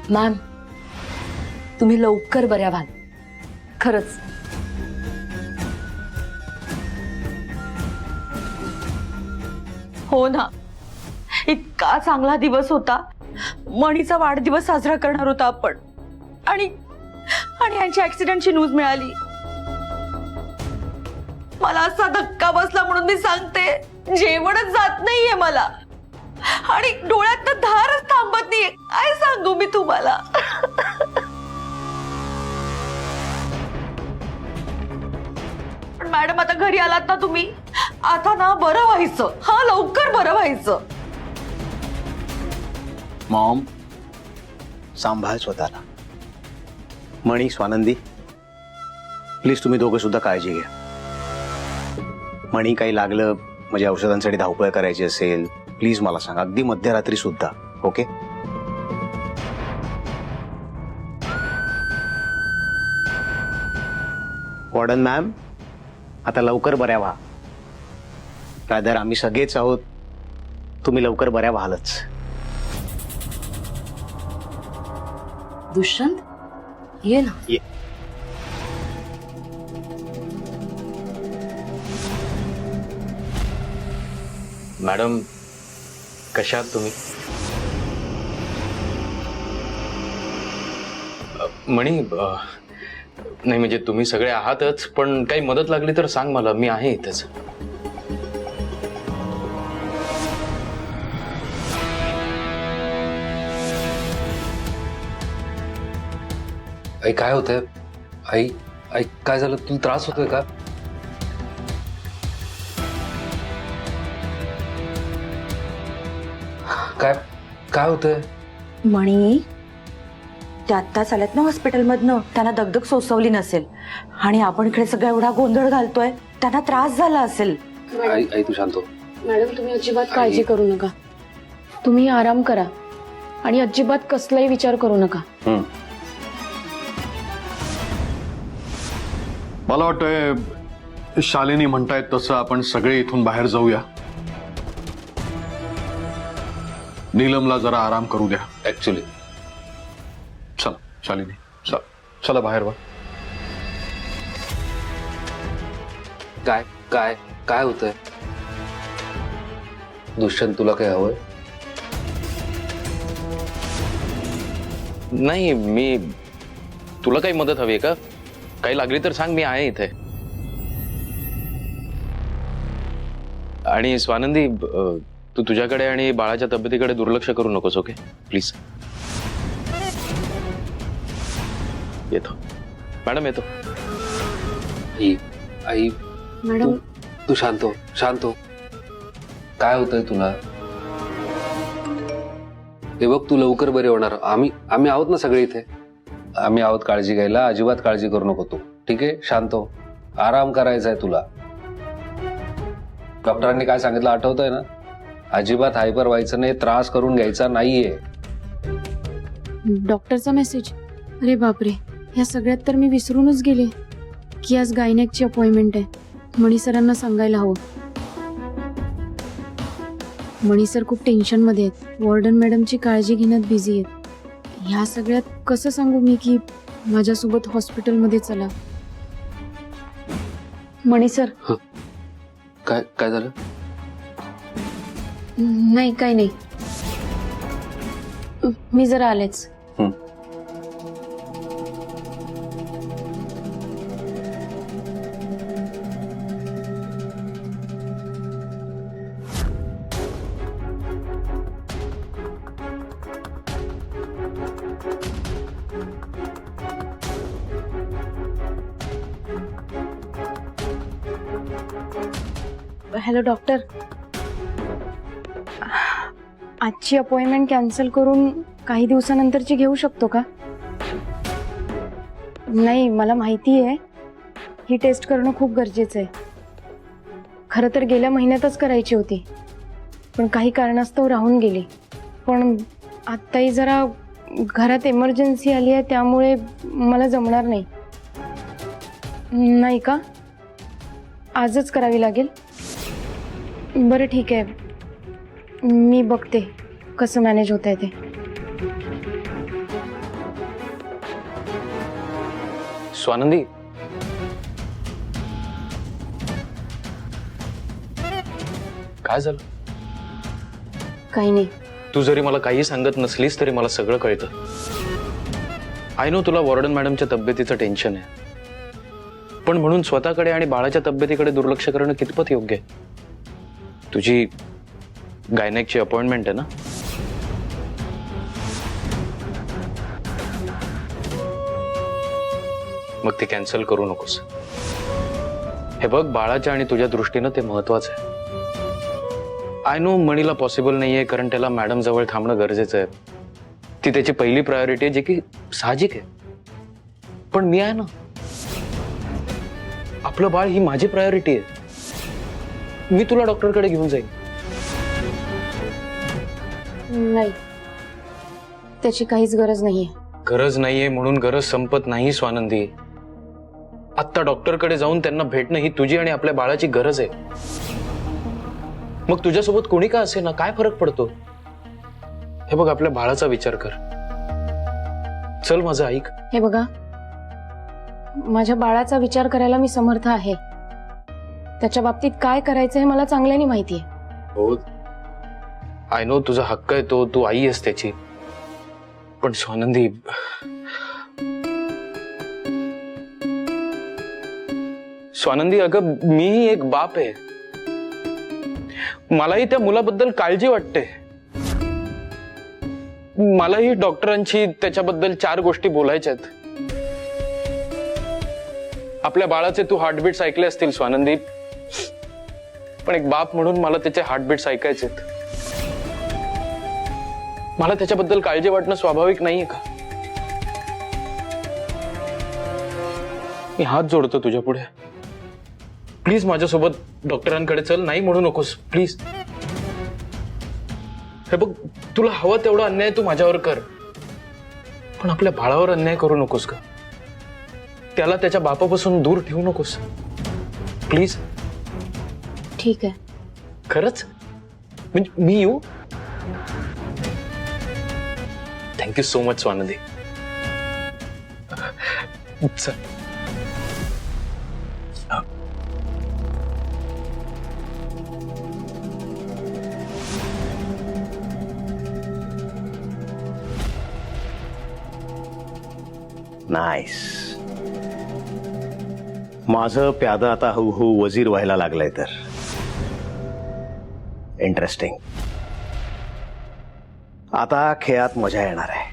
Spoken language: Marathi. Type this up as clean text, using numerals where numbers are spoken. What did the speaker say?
मॅम, तुम्ही लवकर बऱ्या व्हाल, खरंच. हो ना, इतका चांगला दिवस होता. मणीचा वाढदिवस साजरा करणार होता आपण, आणि यांची ऍक्सिडेंटची न्यूज मिळाली. मला असा धक्का बसला म्हणून मी सांगते, जेवणच जात नाहीये मला, आणि डोळ्यात धारच थांबत नाहीये. काय सांगू मी तुम्हाला. पण मॅडम, आता घरी आलात ना तुम्ही, आता ना बरं व्हायचं. हा, लवकर बरं व्हायचं. मॉम, सांभाळ स्वतःला. मणी, स्वानंदी, प्लीज तुम्ही दोघं सुद्धा काळजी घ्या. मणी काही लागलं म्हणजे औषधांसाठी धावपळ करायची असेल, प्लीज मला सांगा, अगदी मध्यरात्री सुद्धा. ओके? वॉर्डन मॅम, आता लवकर बऱ्या व्हा. रादर आम्ही सगळेच आहोत, तुम्ही लवकर बऱ्या व्हालच. दुष्यंत, ये ना. ये. मॅडम, कशा आहात तुम्ही? मणी, नाही म्हणजे तुम्ही सगळे आहातच, पण काही मदत लागली तर सांग मला, मी आहे इथेच. आई, काय होतंय? आई, आई, काय झालं? तुला त्रास होतोय का? काय काय होतंय? मणी, ते आत्ताच आल्यात ना हॉस्पिटलमधनं, त्यांना दगदग सोसवली नसेल, आणि आपण इकडे सगळा एवढा गोंधळ घालतोय, त्यांना त्रास झाला असेल. आई, आई, तू शांत हो. मॅडम, तुम्ही अजिबात काळजी करू नका. तुम्ही आराम करा आणि अजिबात कसलाही विचार करू नका. मला वाटतंय शालिनी म्हणतायत तसं आपण सगळे इथून बाहेर जाऊया. नीलमला जरा आराम करू द्या. ऍक्च्युली चला शालिनी, चला चला बाहेर वा. काय काय काय होतंय? दुष्यंत, तुला काय हवंय? नाही, मी तुला काही मदत हवी आहे का? काही लागली तर सांग, मी आहे इथे. आणि स्वानंदी, तू तुझ्याकडे आणि बाळाच्या तब्येतीकडे दुर्लक्ष करू नकोस. Okay, please. येतो मॅडम, येतो. आई, मॅडम, तू शांत हो, शांत हो. काय होतंय तुला? हे बघ, तू लवकर बरे होणार. आम्ही आहोत ना सगळे इथे. आम्ही आहोत काळजी घ्यायला. अजिबात काळजी करू नको तू. ठीक आहे? शांत हो. आराम करायचा आहे तुला. डॉक्टरांनी काय सांगितलं आठवतंय ना? अजिबात हायपर व्हायचं नाही, त्रास करून घ्यायचा नाहीये. डॉक्टरचा मेसेज? अरे बापरे, ह्या सगळ्यात तर मी विसरूनच गेले की आज गायनेकची अपॉइंटमेंट आहे. मणी सरांना सांगायला हवं. मणी सर खूप टेन्शनमध्ये आहेत. वॉर्डन मॅडमची काळजी घेण्यात बिझी आहेत. ह्या सगळ्यात कसं सांगू मी की माझ्यासोबत हॉस्पिटलमध्ये चला. मणी सर. काय काय झालं? नाही, काही नाही. मी जरा आलेच. हॅलो डॉक्टर, आजची अपॉइंटमेंट कॅन्सल करून काही दिवसानंतरची घेऊ शकतो का? नाही, मला माहिती आहे ही टेस्ट करणं खूप गरजेचं आहे. खरं तर गेल्या महिन्यातच करायची होती, पण काही कारणास्तव राहून गेली. पण आत्ताही जरा घरात इमर्जन्सी आली आहे, त्यामुळे मला जमणार नाही. नाही का? आजच करावी लागेल? बरं ठीक आहे, मी बघते कसं मॅनेज होत आहे ते. स्वानंदी, काय झालं? काही नाही. तू जरी मला काही सांगत नसलीस तरी मला सगळं कळतं. आय नो तुला वॉर्डन मॅडमच्या तब्येतीचं टेन्शन आहे, पण म्हणून स्वतःकडे आणि बाळाच्या तब्येतीकडे दुर्लक्ष करणं कितपत योग्य आहे? तुझी गायनेकची अपॉइंटमेंट आहे ना? मग ती कॅन्सल करू नकोस. हे बघ, बाळाच्या आणि तुझ्या दृष्टीनं ते महत्वाचं आहे. आय नो मणीला पॉसिबल नाहीये, कारण त्याला मॅडम जवळ थांबणं गरजेचं आहे. ती त्याची पहिली प्रायोरिटी आहे, जे की साहजिक आहे. पण मी आहे ना, आपलं बाळ ही माझी प्रायोरिटी आहे. मी तुला डॉक्टरकडे घेऊन जाईन. नाही, त्याची काहीच गरज नाहीये. गरज नाहीये म्हणून गरज संपत नाही स्वानंदी. आत्ता डॉक्टरकडे जाऊन त्यांना भेटणं ही तुझी आणि आपल्या बाळाची गरज आहे. मग तुझ्यासोबत कोणी का असे ना, काय फरक पडतो? हे बघ, आपल्या बाळाचा विचार कर. चल माझं ऐक. हे बघा, माझ्या बाळाचा विचार करायला मी समर्थ आहे. त्याच्या बाबतीत काय करायचं हे मला चांगल्याने माहितीये. हो, आय नो तुझा हक्क आहे तो, तू आई आहेस त्याची. पण स्वानंदी, स्वानंदी अगं, मीही एक बाप आहे. मलाही त्या मुलाबद्दल काळजी वाटते. मलाही डॉक्टरांची त्याच्याबद्दल 4 गोष्टी बोलायच्या आहेत. आपल्या बाळाचे तू हार्टबीट्स ऐकले असतील स्वानंदी, पण एक बाप म्हणून मला त्याचे हार्टबीट्स ऐकायचे. मला त्याच्याबद्दल काळजी वाटणं स्वाभाविक नाहीये का? मी हात जोडतो तुझ्या पुढे. प्लीज माझ्यासोबत डॉक्टरांकडे चल. नाही म्हणू नकोस प्लीज. हे बघ, तुला हवा तेवढा अन्याय तू माझ्यावर कर, पण आपल्या बाळावर अन्याय करू नकोस का? त्याला त्याच्या बापापासून दूर ठेवू नकोस प्लीज. ठीक आहे. खरंच? म्हणजे मी येऊ? Thank you so much Swanandi. चल. नाईस. माझं प्यादा आता हळूहळू वजीर व्हायला लागलंय तर. इंटरेस्टिंग. आता खेळात मजा येणार आहे.